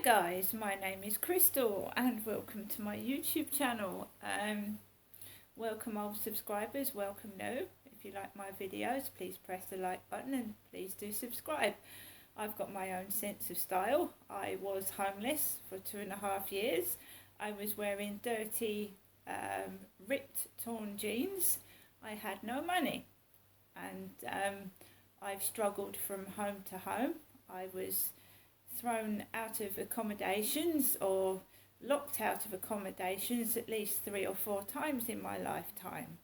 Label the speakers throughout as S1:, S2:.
S1: guys, my name is Crystal and welcome to my YouTube channel. Welcome old subscribers, welcome new. If you like my videos, please press the like button and please do subscribe. I've got my own sense of style. I was homeless for 2.5 years. I was wearing dirty, ripped, torn jeans. I had no money and I've struggled from home to home. I was thrown out of accommodations or locked out of accommodations at least 3 or 4 times in my lifetime.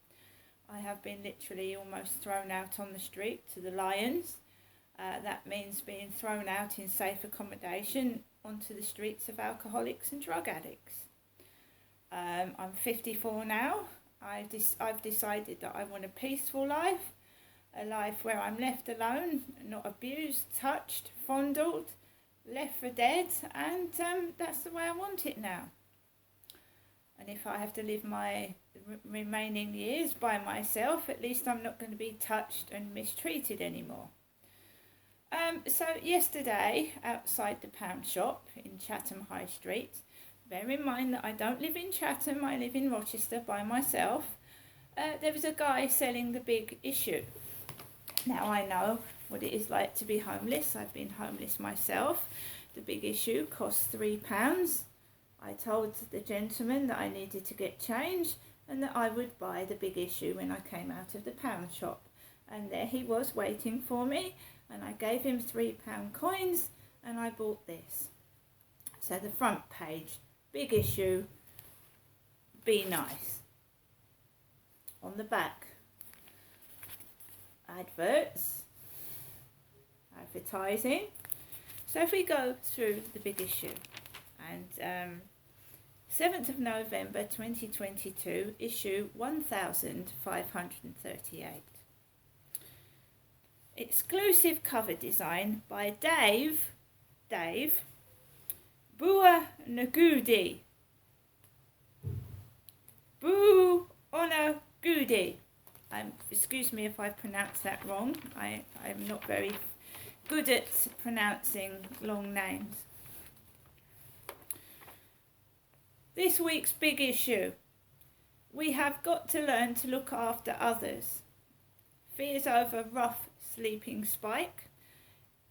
S1: I have been literally almost thrown out on the street to the lions. That means being thrown out in safe accommodation onto the streets of alcoholics and drug addicts. I'm 54 now. I've decided that I want a peaceful life, a life where I'm left alone, not abused, touched, fondled, left for dead, and that's the way I want it now. And if I have to live my remaining years by myself, at least I'm not going to be touched and mistreated anymore. So yesterday, outside the pound shop in Chatham High Street, bear in mind that I don't live in Chatham, I live in Rochester by myself, there was a guy selling the Big Issue. Now I know what it is like to be homeless. I've been homeless myself. The Big Issue costs £3. I told the gentleman that I needed to get change and that I would buy the Big Issue when I came out of the pound shop. And there he was waiting for me, and I gave him £3 coins and I bought this. So the front page, Big Issue, be nice. On the back, advertising. So if we go through the Big Issue, and 7th of November 2022, issue 1538. Exclusive cover design by Dave Buonagudi. Buonagudi. Excuse me if I pronounce that wrong. I'm not very good at pronouncing long names. This week's Big Issue. We have got to learn to look after others. Fears over rough sleeping spike.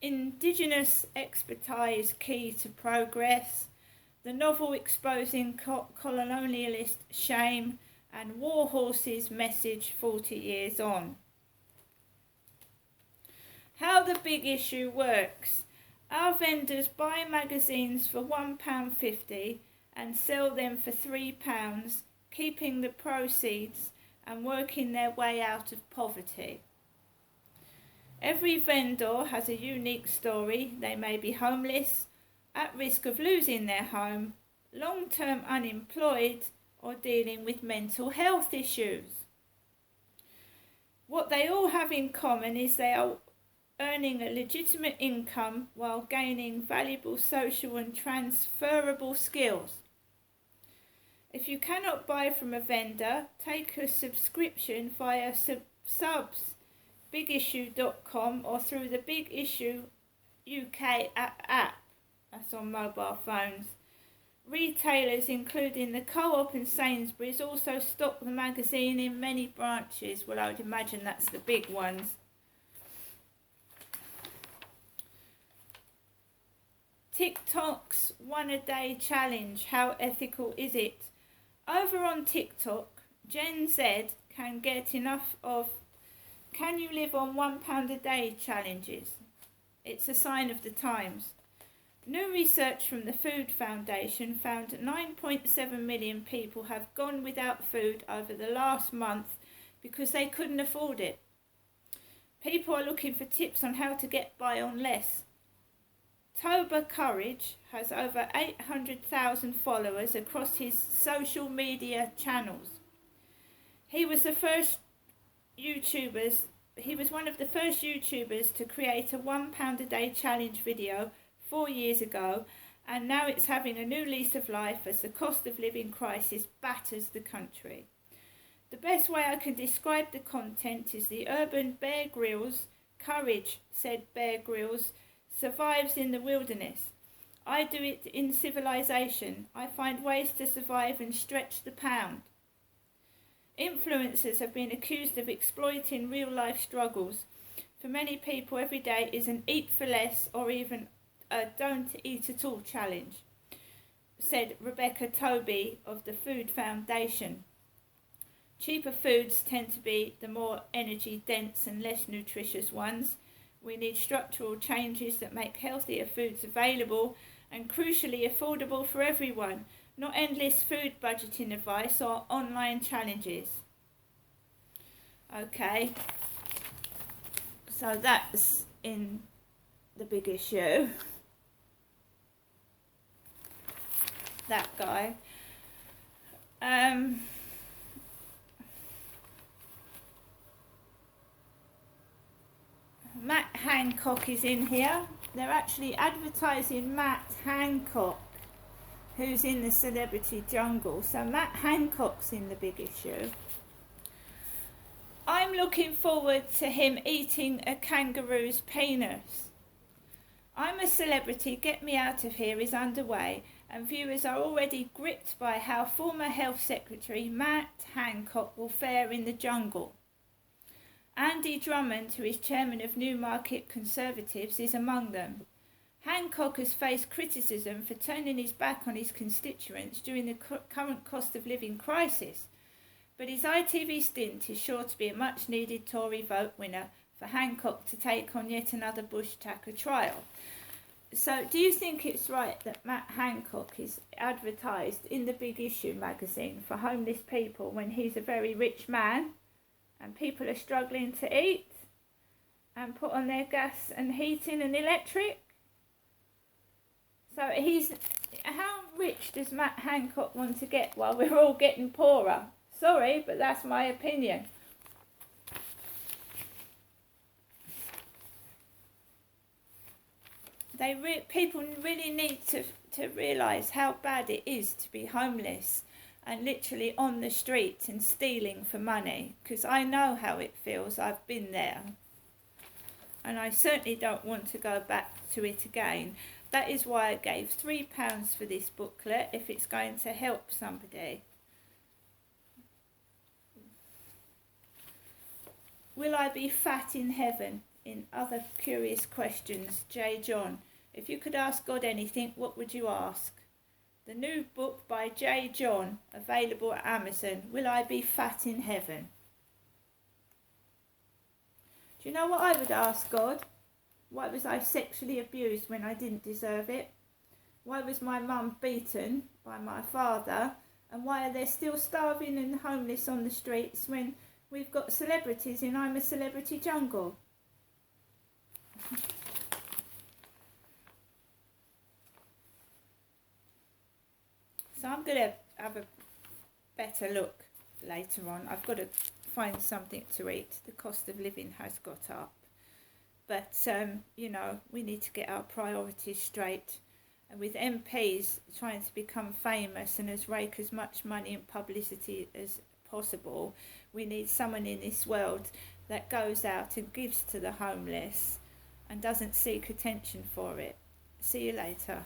S1: Indigenous expertise key to progress. The novel exposing colonialist shame and Warhorse's message 40 years on. How the Big Issue works. Our vendors buy magazines for £1.50 and sell them for £3, keeping the proceeds and working their way out of poverty. Every vendor has a unique story. They may be homeless, at risk of losing their home, long-term unemployed, or dealing with mental health issues. What they all have in common is they are earning a legitimate income while gaining valuable social and transferable skills. If you cannot buy from a vendor, take a subscription via subs, bigissue.com, or through the Big Issue UK app. That's on mobile phones. Retailers including the Co-op and Sainsbury's also stock the magazine in many branches. Well, I would imagine that's the big ones. TikTok's 1 a day challenge. How ethical is it? Over on TikTok, Gen Z can get enough of "Can you live on £1 a day" challenges. It's a sign of the times. New research from the Food Foundation found 9.7 million people have gone without food over the last month because they couldn't afford it. People are looking for tips on how to get by on less. Toba Courage has over 800,000 followers across his social media channels. He was one of the first YouTubers to create a £1 a day challenge video 4 years ago, and now it's having a new lease of life as the cost of living crisis batters the country. The best way I can describe the content is the urban Bear Grylls. Courage, said Bear Grylls, survives in the wilderness. I do it in civilization. I find ways to survive and stretch the pound. Influencers have been accused of exploiting real-life struggles. For many people, every day is an eat for less or even a don't eat at all challenge, said Rebecca Toby of the Food Foundation. Cheaper foods tend to be the more energy-dense and less nutritious ones. We need structural changes that make healthier foods available and crucially affordable for everyone, not endless food budgeting advice or online challenges. Okay, so that's in The Big Issue. That guy. Matt Hancock is in here. They're actually advertising Matt Hancock, who's in the Celebrity Jungle. So Matt Hancock's in The Big Issue. I'm looking forward to him eating a kangaroo's penis. I'm a Celebrity, Get Me Out of Here is underway, and viewers are already gripped by how former Health Secretary Matt Hancock will fare in the jungle. Andy Drummond, who is chairman of Newmarket Conservatives, is among them. Hancock has faced criticism for turning his back on his constituents during the current cost of living crisis, but his ITV stint is sure to be a much-needed Tory vote winner for Hancock to take on yet another Bush-Tucker trial. So do you think it's right that Matt Hancock is advertised in The Big Issue magazine for homeless people when he's a very rich man and people are struggling to eat and put on their gas and heating and electric? So how rich does Matt Hancock want to get while we're all getting poorer? Sorry, but that's my opinion. People really need to realise how bad it is to be homeless and literally on the street and stealing for money, because I know how it feels. I've been there and I certainly don't want to go back to it again. That is why I gave £3 for this booklet, if it's going to help somebody. Will I be fat in heaven? In Other Curious Questions, J. John. If you could ask God anything, what would you ask? The new book by J. John, available at Amazon. Will I be fat in heaven? Do you know what I would ask God? Why was I sexually abused when I didn't deserve it? Why was my mum beaten by my father? And why are there still starving and homeless on the streets when we've got celebrities in I'm a Celebrity Jungle? So I'm going to have a better look later on. I've got to find something to eat. The cost of living has got up. But, you know, we need to get our priorities straight. And with MPs trying to become famous and rake as much money and publicity as possible, we need someone in this world that goes out and gives to the homeless and doesn't seek attention for it. See you later.